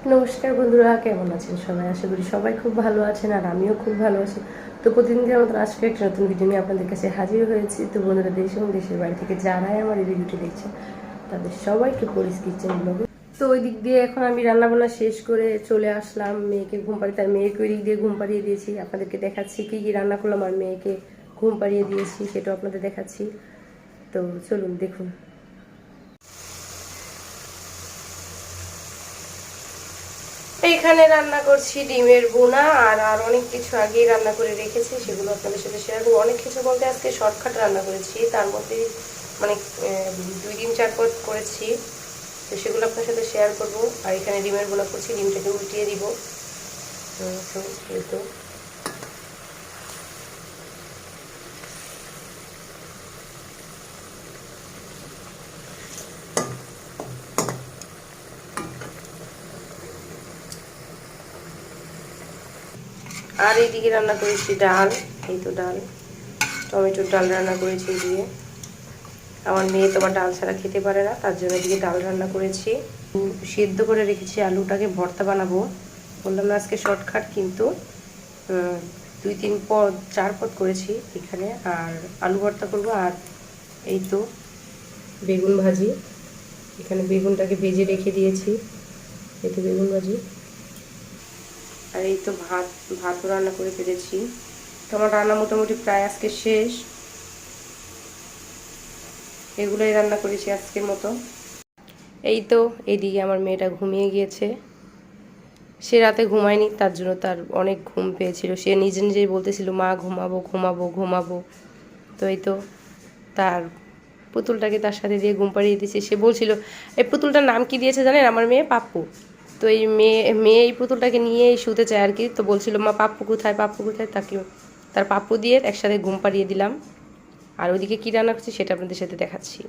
নমস্কার বন্ধুরা, কেমন আছেন সবাই? আশা করি সবাই খুব ভালো আছেন আর আমিও খুব ভালো আছি। তো প্রতিদিনের মতন আজকে একটা নতুন ভিডিও নিয়ে আপনাদের কাছে হাজির হয়েছি। তো বন্ধুরা, দেশ এবং দেশের বাড়ি থেকে যারাই আমার এই ভিডিওটি দেখছেন তাদের সবাইকে পরিস কিচেন ব্লগে। তো ওই দিক দিয়ে এখন আমি রান্নাবান্না শেষ করে চলে আসলাম মেয়েকে ঘুম পাড়িয়ে, তার মেয়েকে ওই দিক দিয়ে ঘুম পাড়িয়ে দিয়েছি। আপনাদেরকে দেখাচ্ছি কী কী রান্না করলাম আর মেয়েকে ঘুম পাড়িয়ে দিয়েছি, সেটাও আপনাদের দেখাচ্ছি। তো চলুন দেখুন। এইখানে রান্না করছি ডিমের বোনা আর অনেক কিছু আগেই রান্না করে রেখেছি, সেগুলো আপনাদের সাথে শেয়ার করবো। অনেক কিছু বলতে আজকে শর্টকাট রান্না করেছি, তার মধ্যে মানে 2-3-4 পদ করেছি, তো সেগুলো আপনার সাথে শেয়ার করব। আর এখানে ডিমের বোনা করছি, ডিমটাকে উল্টিয়ে দিব। এই তো আর এইদিকে রান্না করেছি ডাল, এই তো ডাল, টমেটোর ডাল রান্না করেছি দিয়ে। আমার মেয়ে তোমার ডাল ছাড়া খেতে পারে না, তার জন্য এদিকে ডাল রান্না করেছি। সিদ্ধ করে রেখেছি, আলুটাকে ভর্তা বানাবো। বললাম না আজকে শর্টকাট, কিন্তু 2-3-4 পদ করেছি এখানে। আর আলু ভর্তা করব, আর এই তো বেগুন ভাজি। এখানে বেগুনটাকে ভেজে রেখে দিয়েছি, এই তো বেগুন ভাজি। আর এই তো ভাতও রান্না করে ফেলেছি। তো আমার রান্না মোটামুটি প্রায় আজকে শেষ। এগুলোই রান্না করেছি আজকের মতো। এই তো এইদিকে আমার মেয়েটা ঘুমিয়ে গিয়েছে। সে রাতে ঘুমায়নি, তার জন্য তার অনেক ঘুম পেয়েছিল। সে নিজে নিজেই বলতেছিল মা ঘুমাবো ঘুমাবো ঘুমাবো। তো এই তো তার পুতুলটাকে তার সাথে দিয়ে ঘুম পাড়িয়ে দিয়েছে। সে বলছিল, এই পুতুলটার নাম কি দিয়েছে জানেন? আমার মেয়ে পাপ্পু। তো এই মেয়ে এই পুতুলটাকে নিয়েই শুতে চায় আর কি। তো বলছিল মা পাপ্পু কোথায়, পাপ্পু কোথায়? তাকে তার পাপ্পু দিয়ে একসাথে ঘুম পাড়িয়ে দিলাম। আর ওইদিকে কী রান্না করছি সেটা আপনাদের সাথে দেখাচ্ছি।